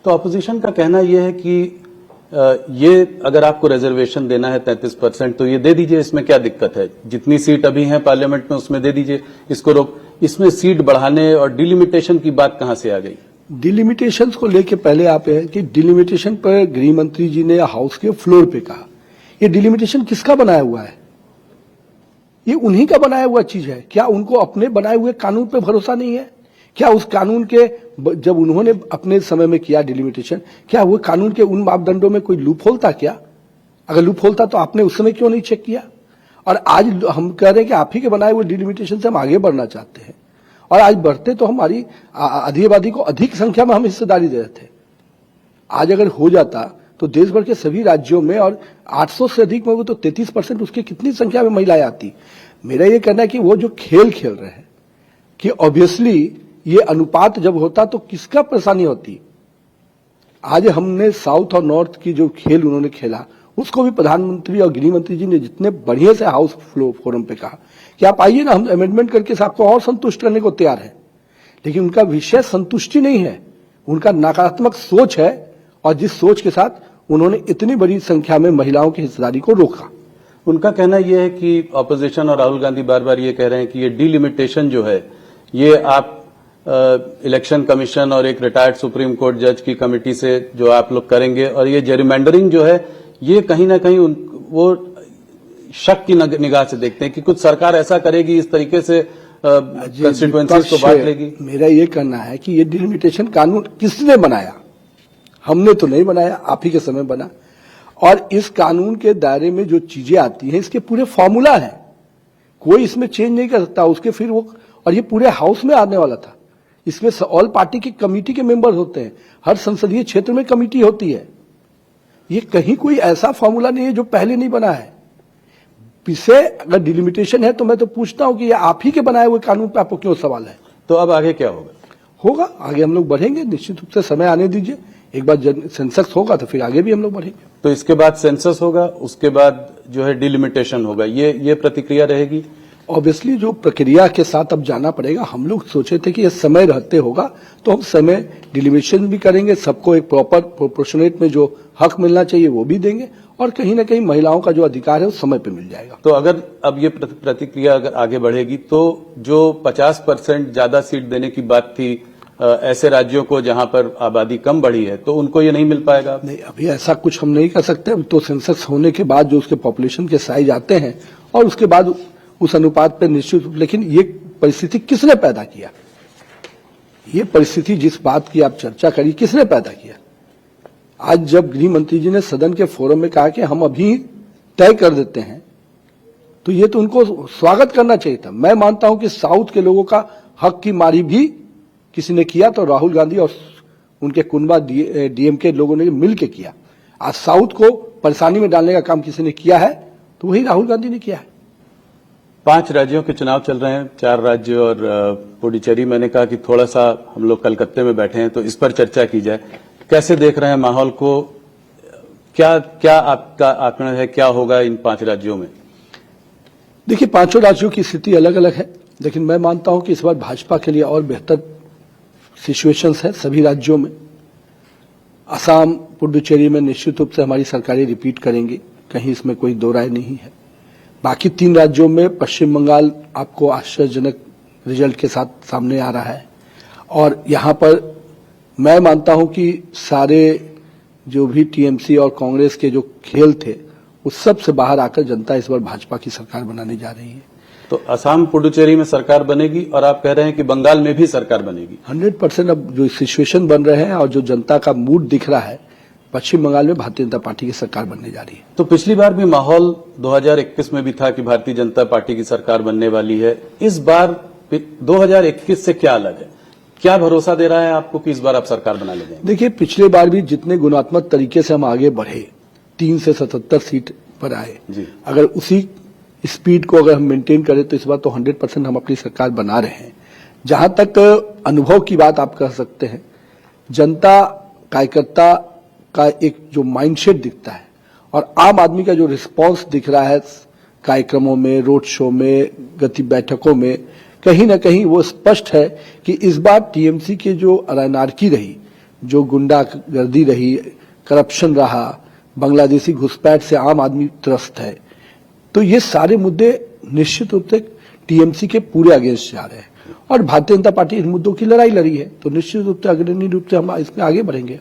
तो ऑपोजिशन का कहना यह है कि ये अगर आपको रिजर्वेशन देना है 33%, तो ये दे दीजिए, इसमें क्या दिक्कत है? जितनी सीट अभी है पार्लियामेंट में उसमें दे दीजिए, इसको रोक, इसमें सीट बढ़ाने और डिलिमिटेशन की बात कहां से आ गई? डिलिमिटेशन को लेके पहले आप है कि डिलिमिटेशन पर गृह मंत्री जी ने हाउस के फ्लोर पे कहा, ये डिलिमिटेशन किसका बनाया हुआ है? ये उन्हीं का बनाया हुआ चीज है। क्या उनको अपने बनाए हुए कानून पे भरोसा नहीं है? क्या उस कानून के, जब उन्होंने अपने समय में किया डिलिमिटेशन, क्या वो कानून के उन मापदंडों में कोई लूप होल था क्या? अगर लूप होल था तो आपने उस समय क्यों नहीं चेक किया? और आज हम कह रहे हैं कि आप ही के बनाए हुए डिलिमिटेशन से हम आगे बढ़ना चाहते हैं, और आज बढ़ते तो हमारी आधी आबादी को अधिक संख्या में हम हिस्सेदारी दे रहे थे। आज अगर हो जाता तो देश भर के सभी राज्यों में, और 800 से अधिक में वो तो 33%, उसकी कितनी संख्या में महिलाएं आती। मेरा ये कहना है कि वो जो खेल खेल रहे हैं कि ऑब्वियसली ये अनुपात जब होता तो किसका परेशानी होती। आज हमने साउथ और नॉर्थ की जो खेल उन्होंने खेला, उसको भी प्रधानमंत्री और गृह मंत्री जी ने जितने बढ़िया से हाउस फोरम पे कहा कि आप आइए ना, हम अमेंडमेंट करके आपको और संतुष्ट करने को तैयार है। लेकिन उनका विषय संतुष्टि नहीं है, उनका नकारात्मक सोच है, और जिस सोच के साथ उन्होंने इतनी बड़ी संख्या में महिलाओं की हिस्सेदारी को रोका। उनका कहना यह है कि ऑपोजिशन और राहुल गांधी बार बार ये कह रहे हैं कि ये डिलिमिटेशन जो है, ये आप इलेक्शन कमीशन और एक रिटायर्ड सुप्रीम कोर्ट जज की कमेटी से जो आप लोग करेंगे, और ये जेरिमेंडरिंग जो है, ये कहीं ना कहीं वो शक की निगाह से देखते हैं कि कुछ सरकार ऐसा करेगी, इस तरीके से कंस्टिट्यूएंसीज को बांट लेगी। मेरा ये कहना है कि ये डिलिमिटेशन कानून किसने बनाया? हमने तो नहीं बनाया, आप ही के समय बना। और इस कानून के दायरे में जो चीजें आती हैं, इसके पूरे फॉर्मूला है, कोई इसमें चेंज नहीं कर सकता उसके। फिर वो, और ये पूरे हाउस में आने वाला था, इसमें ऑल पार्टी की कमेटी के मेंबर होते हैं, हर संसदीय क्षेत्र में कमेटी होती है। ये कहीं कोई ऐसा फॉर्मूला नहीं है जो पहले नहीं बना है। पीछे अगर डिलिमिटेशन है तो मैं तो पूछता हूं कि ये आप ही के बनाए हुए कानून पे आपको क्यों सवाल है? तो अब आगे क्या होगा? आगे हम लोग बढ़ेंगे, निश्चित रूप से समय आने दीजिए। एक बार सेंसस होगा तो फिर आगे भी हम लोग बढ़ेंगे। तो इसके बाद सेंसस होगा, उसके बाद जो है डिलिमिटेशन होगा, ये प्रतिक्रिया रहेगी। ऑब्वियसली जो प्रक्रिया के साथ अब जाना पड़ेगा। हम लोग सोचे थे कि ये समय रहते होगा तो हम समय डिलिमिटेशन भी करेंगे, सबको एक प्रॉपर प्रोपोर्शनेट में जो हक मिलना चाहिए वो भी देंगे, और कहीं ना कहीं महिलाओं का जो अधिकार है वो समय पे मिल जाएगा। तो अगर अब ये प्रतिक्रिया अगर आगे बढ़ेगी तो जो 50% ज्यादा सीट देने की बात थी ऐसे राज्यों को जहां पर आबादी कम बढ़ी है, तो उनको ये नहीं मिल पाएगा? नहीं, अभी ऐसा कुछ हम नहीं कर सकते। तो सेंसस होने के बाद जो उसके पॉपुलेशन के साइज आते हैं, और उसके बाद उस अनुपात पर निश्चित। लेकिन ये परिस्थिति किसने पैदा किया? ये परिस्थिति जिस बात की आप चर्चा करी, किसने पैदा किया? आज जब गृह मंत्री जी ने सदन के फोरम में कहा कि हम अभी तय कर देते हैं, तो ये तो उनको स्वागत करना चाहिए था। मैं मानता हूं कि साउथ के लोगों का हक की मारी भी किसी ने किया तो राहुल गांधी और उनके कुनबा डीएमके लोगों ने मिलकर किया। आज साउथ को परेशानी में डालने का काम किसी ने किया है तो वही राहुल गांधी ने किया है। 5 राज्यों के चुनाव चल रहे हैं, 4 राज्य और पुडुचेरी। मैंने कहा कि थोड़ा सा हम लोग कलकत्ते में बैठे हैं तो इस पर चर्चा की जाए। कैसे देख रहे हैं माहौल को? क्या आपका आकलन है, क्या होगा इन 5 राज्यों में? देखिए, 5 राज्यों की स्थिति अलग अलग है, लेकिन मैं मानता हूं कि इस बार भाजपा के लिए और बेहतर सिचुएशंस है सभी राज्यों में। असम, पुडुचेरी में निश्चित रूप से हमारी सरकारें रिपीट करेंगी, कहीं इसमें कोई दो राय नहीं है। बाकी 3 राज्यों में पश्चिम बंगाल आपको आश्चर्यजनक रिजल्ट के साथ सामने आ रहा है, और यहां पर मैं मानता हूं कि सारे जो भी टीएमसी और कांग्रेस के जो खेल थे उस सब से बाहर आकर जनता इस बार भाजपा की सरकार बनाने जा रही है। तो असम, पुडुचेरी में सरकार बनेगी, और आप कह रहे हैं कि बंगाल में भी सरकार बनेगी। 100% अब जो सिचुएशन बन रहे हैं और जो जनता का मूड दिख रहा है, पश्चिम बंगाल में भारतीय जनता पार्टी की सरकार बनने जा रही है। तो पिछली बार भी माहौल 2021 में भी था कि भारतीय जनता पार्टी की सरकार बनने वाली है। इस बार 2021 से क्या अलग है? क्या भरोसा दे रहा है आपको कि इस बार आप सरकार बना लेंगे? देखिए, पिछले बार भी जितने गुणात्मक तरीके से हम आगे बढ़े, 3 से 77 सीट पर आए, अगर उसी स्पीड को अगर हम मेंटेन करें तो इस बार तो 100% हम अपनी सरकार बना रहे हैं। जहां तक अनुभव की बात आप कह सकते हैं, जनता कार्यकर्ता का एक जो माइंडसेट दिखता है और आम आदमी का जो रिस्पांस दिख रहा है कार्यक्रमों में, रोड शो में, गति बैठकों में, कहीं ना कहीं वो स्पष्ट है कि इस बार टीएमसी की जो अनारकी रही जो गुंडागर्दी रही, करप्शन रहा, बांग्लादेशी घुसपैठ से आम आदमी त्रस्त है, तो ये सारे मुद्दे निश्चित रूप से टीएमसी के पूरे अगेंस्ट जा रहे हैं और भारतीय जनता पार्टी इन मुद्दों की लड़ाई लड़ी है, तो निश्चित रूप से अग्रणी रूप से हम इसमें आगे बढ़ेंगे।